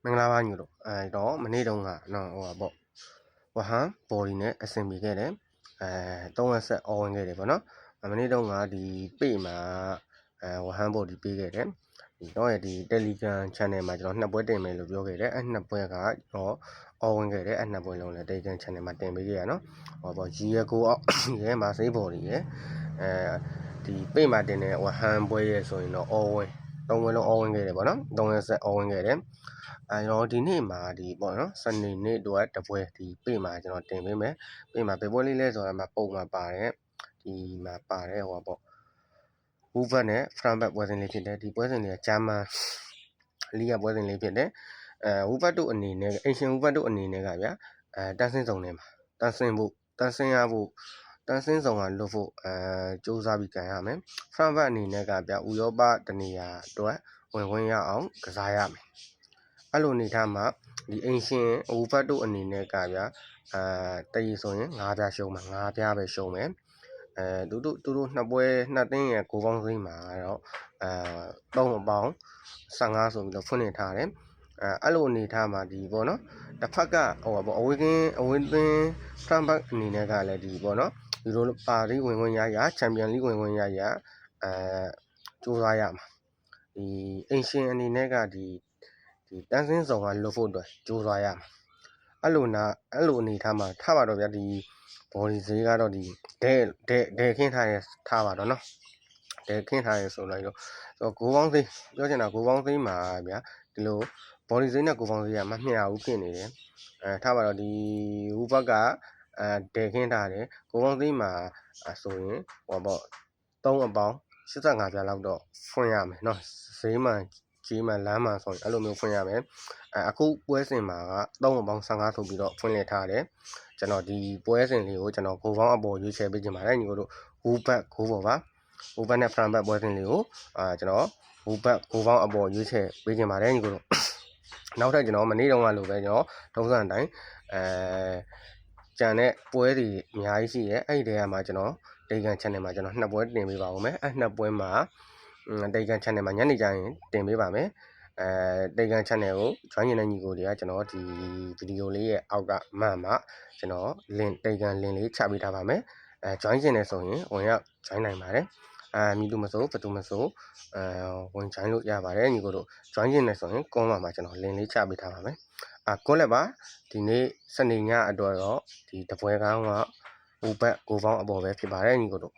မင်္ဂလာပါညီတို့တော့မနေ့တုန်းကနော်ဟိုပါပေါ့ဝဟန်ဘော်ဒီနဲ့အဆင်ပြေခဲ့တယ်3ရက်ဆက်အော်ဝင်ခဲ့တယ်ပေါ့နော်မနေ့တုန်းကဒီပေမှာဝဟန်ဘော်ဒီပေးခဲ့တယ်ဒီတော့ရဲ့ဒီ Telegram Channel မှာကျွန်တော်နှစ်ပွဲတင်မယ်လို့ပြောခဲ့တယ်နှစ်ပွဲကတော့အော်ဝင်ခဲ့တယ်နှစ်ပွဲလုံးလည်း Telegram Channel မှာတင်ပေးခဲ့ရနော်ဟောပေါ့ရီရကိုအောက်ရဲမှာစိဘော်ဒီရဲ့ဒီပေမှာတင်တဲ့ဝဟန်ပွဲရဲ့ဆိုရင်တော့အော်ဝင်3ပွဲလုံးအော်ဝင်ခဲ့တယ်ပေါ့နော်3ရက်ဆက်အော်ဝင်ခဲ့တယ်တော့ဒီနေ့မှာဒီပေါ့နော်စနေနေ့တော့တပွဲဒီပေမှာကျွန်တော်တင်ပေးမယ်ပေမှာဘယ်ပွဲလေးလဲဆိုတော့မှာပုံမှာပါတယ်ဒီမှာပါတယ်ဟောပေါ့ဝူဗတ်နဲ့ဖရန်ဘတ်ပွဲစဉ်လေးဖြစ်တယ်ဒီပွဲစဉ်လေးကဂျာမန်လီဂပွဲစဉ်လေးဖြစ်တယ်ဝူဗတ်တို့အနေနဲ့အင်ရှင်ဝူဗတ်တို့အနေနဲ့ကဗျာတန်းစင်းစုံနေမှာတန်းစင်းရဖို့တန်းစင်းဆောင်ကလွတ်ဖို့စူးစမ်းပြီးကြံရမယ်ဖရန်ဘတ်အနေနဲ့ကဗျာဥရောပတနေရာအတွက်ဝင်ခွင့်ရအောင်ကစားရမယ်အဲ့လိုအနေထားမှာဒီအင်ရှင်ဝူဖတ်တို့အနေနဲ့ကဗျာတည်ဆိုရင်9ပြားရှုံးမှာ9ပြားပဲရှုံးမယ်သူတို့နှစ်ပွဲနှစ်သိန်းရဲ့ကိုပေါင်းစိမ်းမှာတော့3အပေါင်း15ဆိုပြီးတော့ဖွင့်နေထားတယ်အဲ့လိုအနေထားမှာဒီပေါ့နော်တစ်ဖက်ကဟိုပေါ့အဝေးသင်းဖရန်ဘတ်အနေနဲ့ကလည်းဒီပေါ့နော်ယူရိုပါရီဝင်ခွင့်ရချန်ပီယံလိဝင်ခွင့်ရစူးစမ်းရမှာဒီအင်ရှင်အနေနဲ့ကဒီတန်းစင်းဆောင်ကလွတ်ဖို့အတွက်စူးစမ်းရမှာအဲ့လိုအနေထားမှာထားပါတော့ဗျာဒီဘော်ဒီဈေးကတော့ဒီဒဲခင်းထားပါတော့နော်ဒဲခင်းထားရဆိုလိုက်တော့ကိုပေါင်းသိမ်းပြောချင်တာကိုပေါင်းသိမ်းမှာဗျာဒီလိုဘော်ဒီဈေးနဲ့ကိုပေါင်းဈေးကမမျှဘူးဖြစ်နေတယ်ထားပါတော့ဒီဟူဘက်ကဒဲခင်းထားတယ်ကိုပေါင်းသိမ်းမှာဆိုရင်ဟောပေါ့3အပေါင်း85ပြားလောက်တော့ဖွင့်ရမယ်เนาะဈေးမှကြီးမှလမ်းမှဆိုရင်အဲ့လိုမျိုးဖွင့်ရမယ်အခုပွဲစဉ်မှာက3အပေါင်း15ဆိုပြီးတော့ဖွင့်လှစ်ထားတယ်ကျွန်တော်ဒီပွဲစဉ်လေးကိုကျွန်တော်ကိုပေါင်းအပေါ်ရွေးချယ်ပေးခြင်းပါတယ်ညီတို့ဟူဘတ်ကိုပေါ်ပါဟူဘတ်နဲ့ဖရန်ဘတ်ပွဲစဉ်လေးကိုကျွန်တော်ဟူဘတ်ကိုပေါင်းအပေါ်ရွေးချယ်ပေးခြင်းပါတယ်ညီတို့နောက်ထပ်ကျွန်တော်မနေ့တုန်းကလိုပဲကျွန်တော်ထုံးစံအတိုင်းကြံတဲ့ပွဲတွေအများကြီးရှိရဲအဲ့ဒီတည်းကမှကျွန်တော်Telegram Channel မှာကျွန်တော်နှစ်ပွဲတင်ပေးပါဦးမယ်အဲ့နှစ်ပွဲမှာTelegram Channel မှာညနေကျရင်တင်ပေးပါမယ်Telegram Channel ကို join နေတဲ့ညီကိုတွေကကျွန်တော်ဒီဗီဒီယိုလေးရဲ့အောက်ကမှန်မှကျွန်တော် Telegram link လေးချပေးထားပါမယ်join ချင်တယ်ဆိုရင်ဝင်ရောက် join နိုင်ပါတယ်မည်သူမဆိုဘယ်သူမဆိုဝင် join လို့ရပါတယ်ညီကိုတို့ join ချင်တယ်ဆိုရင် comment မှာကျွန်တော် link လေးချပေးထားပါမယ်ကိုလည်းပါဒီနေ့စနေညအတွက်တော့ဒီတပွဲကောင်းကဟိုဘက်ကိုပေါင်းအပေါ်ပဲဖြစ်ပါတယ်ညီကိုတို့